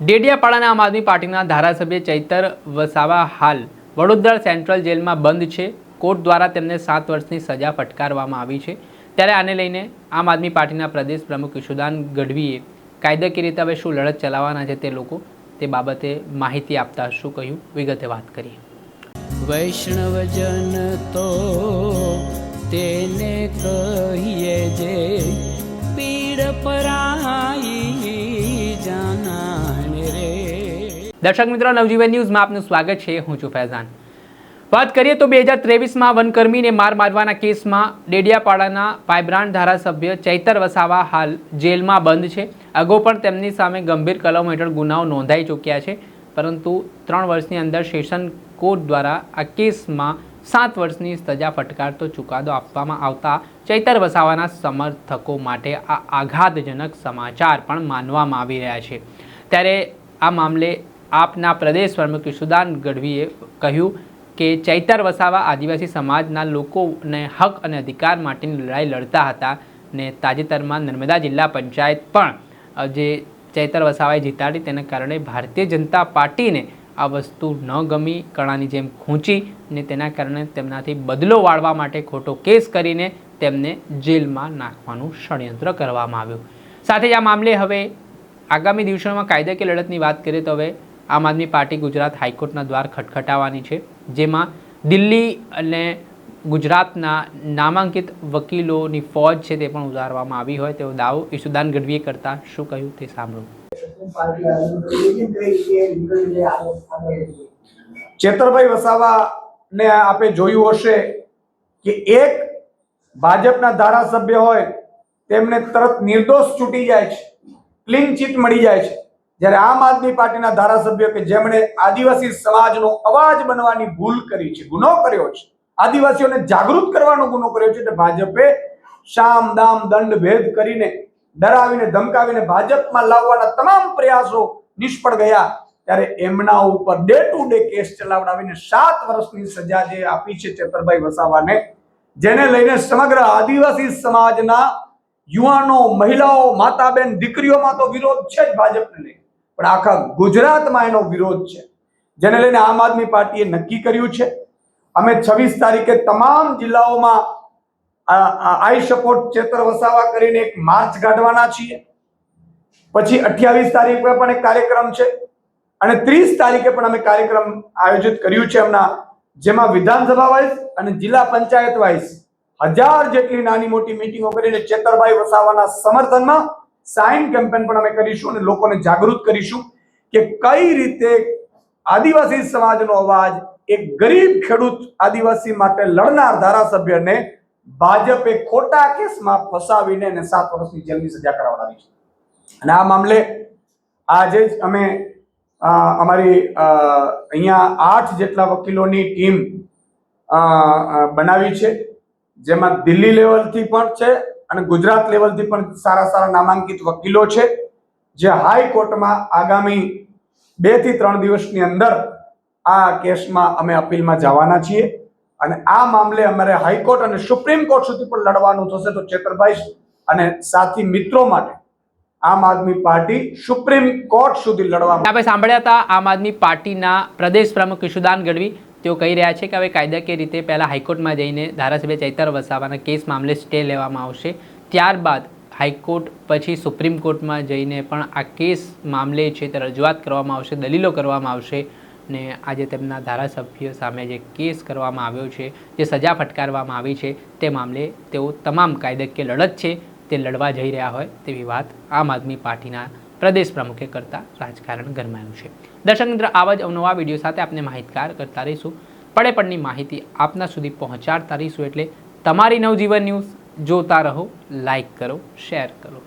ડેડિયાપાડાના આમ આદમી પાર્ટીના ધારાસભ્ય ચૈતર વસાવા હાલ વડોદરા સેન્ટ્રલ જેલમાં બંધ છે। કોર્ટ દ્વારા તેમને 7 વર્ષની સજા ફટકારવામાં આવી છે। ત્યારે આને લઈને આમ આદમી પાર્ટીના પ્રદેશ પ્રમુખ ઈશુદાન ગઢવીએ કાયદાકીય રીતે હવે શું લડત ચલાવવાના છે તે લોકો તે બાબતે માહિતી આપતા શું કહ્યું વિગતે વાત કરીએ। વૈષ્ણવજન તો તેને કહીએ જે પીડ પરાઈ જાના। दर्शक मित्रों नवजीवन न्यूज में आपનું સ્વાગત છે। હું છું ફૈઝાન। વાત કરીએ તો 2023 વનકર્મીને માર મારવાના કેસમાં ડેડિયાપાડાના પાયબ્રાન્ડ ધારાસભ્ય ચૈતર વસાવા હાલ જેલમાં બંધ છે। અગાઉ પણ તેમની સામે ગંભીર કલમો હેઠળ ગુનાઓ નોંધાઈ ચૂક્યા છે, પરંતુ 3 વર્ષની અંદર સેશન કોર્ટ દ્વારા આ કેસમાં 7 વર્ષની સજા ફટકારતો ચુકાદો આપવામાં આવતા ચૈતર વસાવાના સમર્થકો માટે આ આઘાતજનક સમાચાર પણ માનવામાં આવી રહ્યા છે। ત્યારે આ મામલે આપના પ્રદેશ પ્રમુખ ઈશુદાન ગઢવીએ કહ્યું કે ચૈતર વસાવા આદિવાસી સમાજના લોકોને હક અને અધિકાર માટેની લડાઈ લડતા હતા ને તાજેતરમાં નર્મદા જિલ્લા પંચાયત પણ જે ચૈતર વસાવાએ જીતાડી તેના કારણે ભારતીય જનતા પાર્ટીને આ વસ્તુ ન ગમી, કણાની જેમ ખૂંચી ને તેના કારણે તેમનાથી બદલો વાળવા માટે ખોટો કેસ કરીને તેમને જેલમાં નાખવાનું ષડયંત્ર કરવામાં આવ્યું। સાથે જ આ મામલે હવે આગામી દિવસોમાં કાયદાકીય લડતની વાત કરીએ તો હવે આમ આદમી પાર્ટી ગુજરાત હાઈકોર્ટના દ્વાર ખટખટાવવાની છે, જેમાં દિલ્હી અને ગુજરાતના નામાંકિત વકીલોની ફોજ છે તે પણ ઉતારવામાં આવી હોય તેવો દાવો ઈશુદાન ગઢવીએ કરતા શું કહ્યું તે સાંભળો। ચેતરભાઈ વસાવાને આપે જોયું હશે કે એક ભાજપના ધારાસભ્ય હોય તેમને તરત નિર્દોષ છૂટી જાય છે, ક્લીન ચીટ મળી જાય છે, જ્યારે આમ આદમી પાર્ટીના ધારાસભ્ય કે જેમણે આદિવાસી સમાજનો અવાજ બનવાની ભૂલ કરી છે, ગુનો કર્યો છે, આદિવાસીઓને જાગૃત કરવાનો ગુનો કર્યો છે, એટલે ભાજપે શામ દામ દંડ ભેદ કરીને ડરાવીને ધમકાવીને ભાજપમાં લાવવાના તમામ પ્રયાસો નિષ્ફળ ગયા। ત્યારે એમના ઉપર ડે ટુ ડે કેસ ચલાવડાવીને 7 વર્ષની સજા જે આપી છે ચેતરભાઈ વસાવાને, જેને લઈને સમગ્ર આદિવાસી સમાજના યુવાનો, મહિલાઓ, માતા બેન, દીકરીઓમાં તો વિરોધ છે જ ભાજપને લઈને, પણ આખા ગુજરાતમાં એનો વિરોધ છે, જેને લઈને આમ આદમી પાર્ટીએ નક્કી કર્યું છે અમે 26 તારીખે તમામ જિલ્લાઓમાં આઈ સપોર્ટ ચેતર વસાવા કરીને એક માર્ચ કાઢવાના છીએ। પછી 28 તારીખે પણ એક કાર્યક્રમ છે અને 30 તારીખે પણ અમે કાર્યક્રમ આયોજિત કર્યું છે એમના, જેમાં વિધાનસભા વાઇઝ અને જિલ્લા પંચાયત વાઇઝ 1000 જેટલી નાની મોટી મીટિંગો કરીને ચેતરભાઈ વસાવાના સમર્થનમાં સાઇન કેમ્પેન પણ અમે કરીશું અને લોકોને જાગૃત કરીશું કે કઈ રીતે આદિવાસી સમાજનો અવાજ, એક ગરીબ ખેડૂત આદિવાસી માટે લડનાર ધારાસભ્યને ભાજપે ખોટા કેસમાં ફસાવીને એને 7 વર્ષની જેલની સજા કરાવડાવી છે। અને આ મામલે આજે જ અમે અમારી અહીંયા 8 જેટલા વકીલોની ટીમ બનાવી છે, જેમાં દિલ્હી લેવલથી પણ છે અને ગુજરાત લેવલથી પણ સારા નામાંકિત વકીલો છે, જે હાઈકોર્ટમાં આગામી 2 થી 3 દિવસની અંદર આ કેસમાં અમે અપીલમાં જવાના છીએ અને આ મામલે અમારે હાઈકોર્ટ અને સુપ્રીમ કોર્ટ સુધી પણ લડવાનું થશે। તો ચેતરભાઈ અને સાથી મિત્રો માટે આમ આદમી પાર્ટી સુપ્રીમ કોર્ટ સુધી લડવા આપણે સાંભળ્યા હતા આમ આદમી પાર્ટીના પ્રદેશ પ્રમુખ ઈશુદાન ગઢવી। તેઓ કહી રહ્યા છે કે હવે કાયદાકીય રીતે પહેલાં હાઈકોર્ટમાં જઈને ધારાસભ્ય ચૈતર વસાવાના કેસ મામલે સ્ટે લેવામાં આવશે, ત્યારબાદ હાઈકોર્ટ પછી સુપ્રીમ કોર્ટમાં જઈને પણ આ કેસ મામલે છે તે રજૂઆત કરવામાં આવશે, દલીલો કરવામાં આવશે ને આજે તેમના ધારાસભ્ય સામે જે કેસ કરવામાં આવ્યો છે, જે સજા ફટકારવામાં આવી છે તે મામલે તેઓ તમામ કાયદાકીય લડત છે તે લડવા જઈ રહ્યા હોય તેવી વાત આમ આદમી પાર્ટીના પ્રદેશ પ્રમુખે કરતા રાજકારણ ગરમાયું છે। દર્શક મિત્ર, આવા જ અવનવા વિડીયો સાથે આપને માહિતગાર કરતા રહીશું, પડે પડની માહિતી આપના સુધી પહોંચાડતા રહીશું। એટલે તમારી નવજીવન ન્યૂઝ જોતા રહો, લાઈક કરો, શેર કરો।